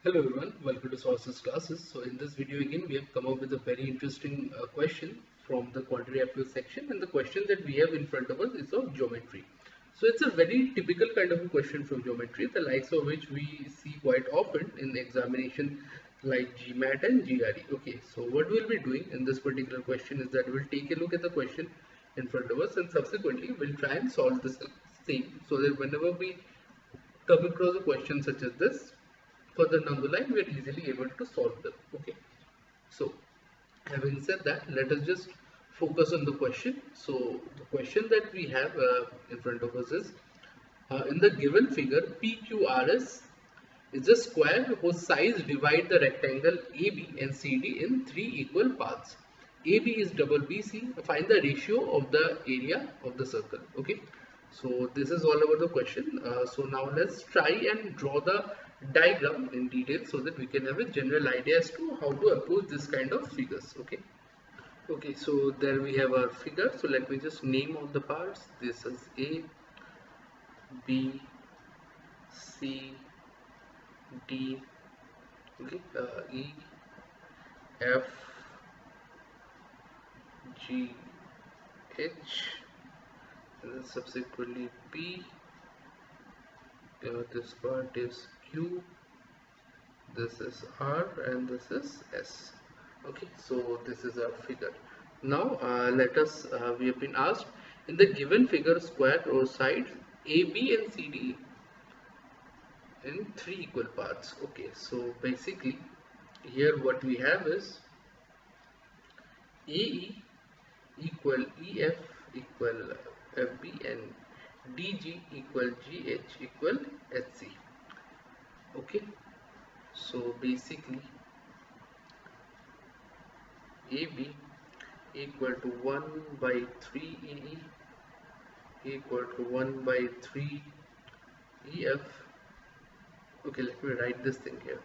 Hello everyone, welcome to Sources Classes. So in this video again we have come up with a very interesting question from the quantitative aptitude section, and the question that we have in front of us is of geometry. So it's a very typical kind of a question from geometry, the likes of which we see quite often in the examination like GMAT and GRE. Okay, so what we'll be doing in this particular question is that we'll take a look at the question in front of us and subsequently we'll try and solve this same, so that whenever we come across a question such as this further down the line, we are easily able to solve them. Okay, so having said that, let us just focus on the question. So the question that we have in front of us is, in the given figure, PQRS is a square whose sides divide the rectangle AB and CD in three equal parts. AB is double BC. Find the ratio of the area of the circle. Okay, so this is all about the question. So now let's try and draw the diagram in detail so that we can have a general idea as to how to approach this kind of figures. Okay, so there we have our figure. So let me just name all the parts. This is A, B, C, D, okay, E, F, G, H, and then subsequently P. This part is Q, this is R, and this is S. Okay, so this is our figure. Now let us, we have been asked, in the given figure, square or sides AB and CD in three equal parts. Okay, so basically here what we have is AE equal EF equal FB and DG equal GH equal HC. Okay, so basically AB equal to 1 by 3 EE equal to 1 by 3 EF. Okay, let me write this thing here.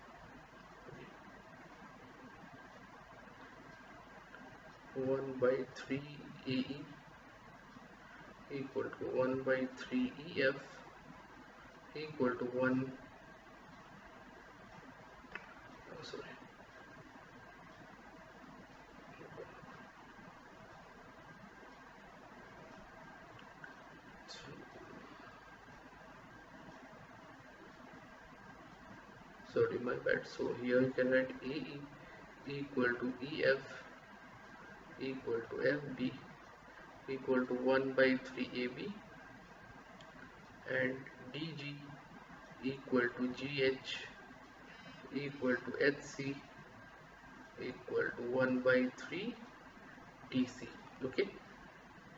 Okay. 1 by 3 AE equal to 1 by 3 EF equal to 1, sorry, sorry, my bad. So here you can write AE equal to EF equal to FB equal to 1 by 3 AB and DG equal to GH equal to HC equal to 1 by 3 DC. Okay,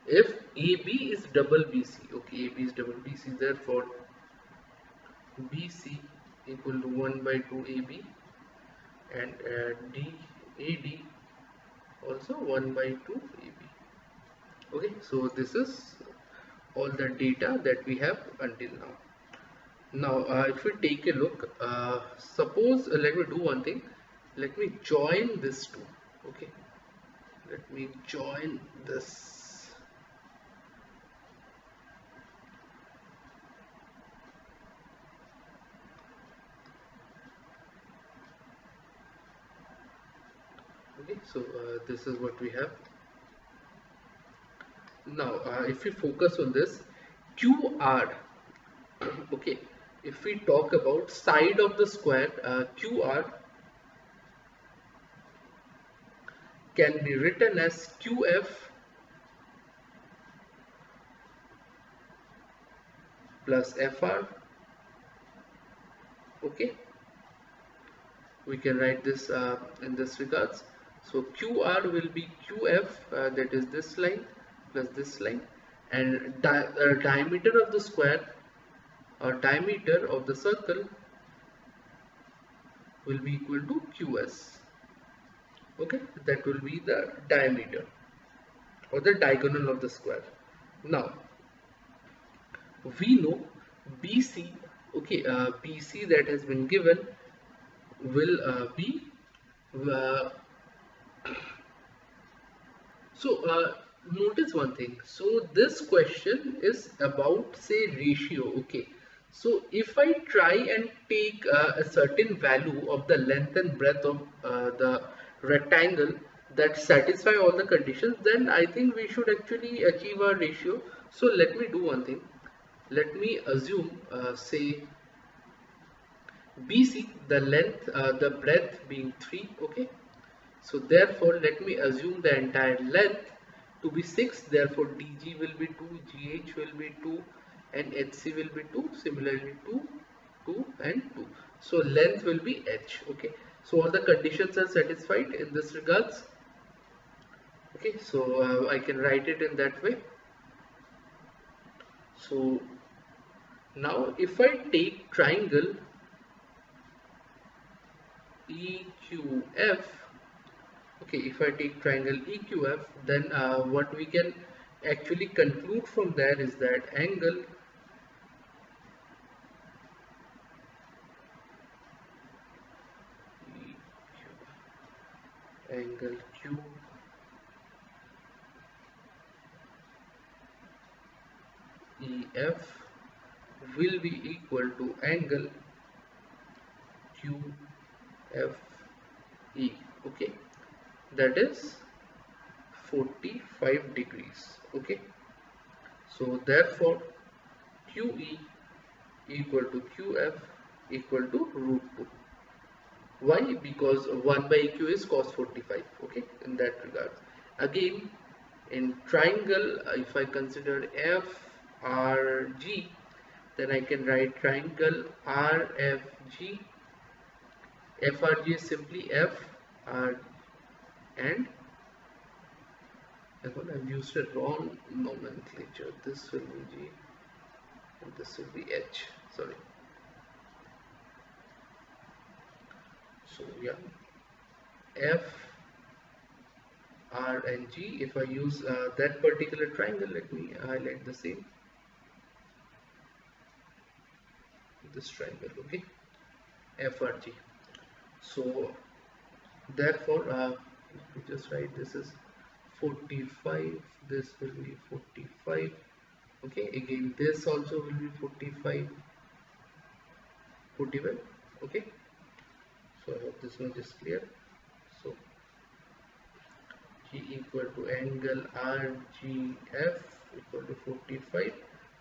if AB is double BC, okay, AB is double BC, therefore BC equal to 1 by 2 AB and AD also 1 by 2 AB. Okay, so this is all the data that we have until now. Now if we take a look, suppose let me do one thing, let me join this two. Okay, let me join this. Okay, so this is what we have. Now if we focus on this QR, okay, if we talk about side of the square, QR can be written as QF plus FR. Okay, we can write this in this regards. So QR will be QF, that is this line plus this line, and diameter of the square or diameter of the circle will be equal to QS. Okay, that will be the diameter or the diagonal of the square. Now we know BC, okay, BC that has been given will be notice one thing. So this question is about, say, ratio. Okay, So if I try and take a certain value of the length and breadth of the rectangle that satisfy all the conditions, then I think we should actually achieve our ratio. So let me do one thing. Let me assume say BC, the length, the breadth being 3, okay. So therefore, let me assume the entire length to be 6. Therefore, DG will be 2, GH will be 2, and HC will be 2. Similarly, 2, 2, and 2. So length will be H. Okay. So all the conditions are satisfied in this regards. Okay. So I can write it in that way. So now, if I take triangle EQF. Okay, if I take triangle EQF, then what we can actually conclude from there is that angle QEF will be equal to angle QFE. Okay, that is 45 degrees. Okay, so therefore QE equal to QF equal to root 2. Why? Because 1 by EQ is cos 45. Okay, in that regard. Again, in triangle, if I consider FRG, then I can write triangle RFG. FRG is simply F R, and I've used a wrong nomenclature. This will be G and this will be H. Sorry. So yeah, F R and G. If I use that particular triangle, let me highlight the same. This triangle, okay, FRG. So therefore, let me just write this is 45. This will be 45. Okay, again this also will be 45. 41. Okay. So I hope this much is clear. So G equal to angle RGF equal to 45.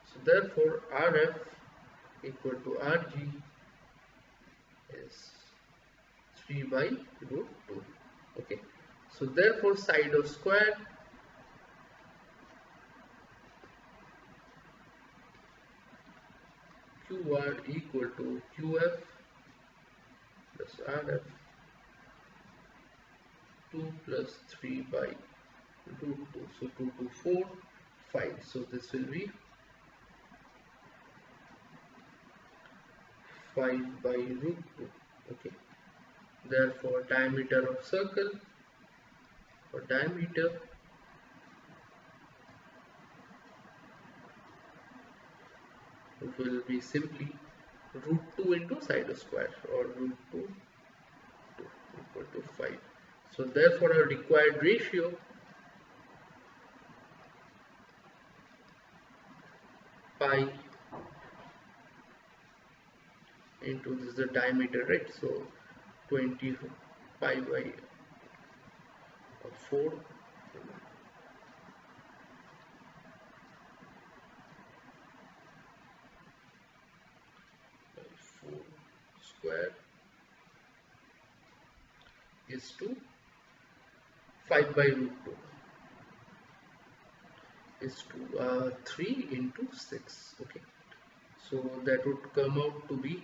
So therefore RF equal to RG is 3 by root 2. Okay. So therefore side of square QR equal to QF plus RF 2 plus 3 by root 2. So 2 to 4, 5. So this will be 5 by root 2. Okay. Therefore diameter of circle, for diameter will be simply root 2 into side of square, or root 2 equal to 5. So therefore our required ratio pi into this is the diameter, right? So 20 pi by 4 by 4 square is to 5 by root 2 is to 3 into 6. Okay, so that would come out to be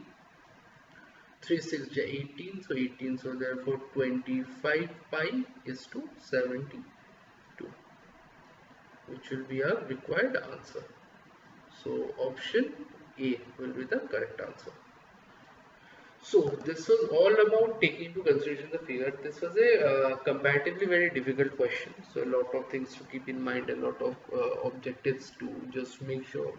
3 6 18, so 18, so therefore 25 pi is to 72, which will be our required answer. So option A will be the correct answer. So this was all about taking into consideration the figure. This was a comparatively very difficult question. So a lot of things to keep in mind, a lot of objectives to just make sure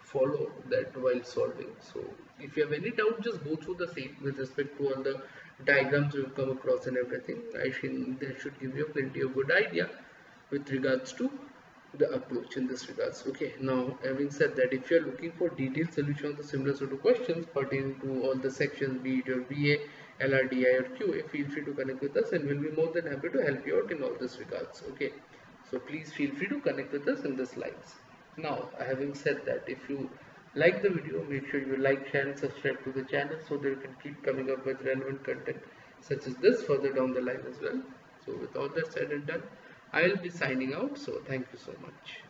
follow that while solving. So if you have any doubt, just go through the same with respect to all the diagrams you've come across and everything. I think that should give you plenty of good idea with regards to the approach in this regards. Okay, now having said that, if you are looking for detailed solution of the similar sort of questions pertaining to all the sections, be it your VA, LRDI or QA, feel free to connect with us and we'll be more than happy to help you out in all this regards. Okay, so please feel free to connect with us in the slides. Now having said that, if you like the video, make sure you like, share and subscribe to the channel so that you can keep coming up with relevant content such as this further down the line as well. So with all that said and done, I'll be signing out. So thank you so much.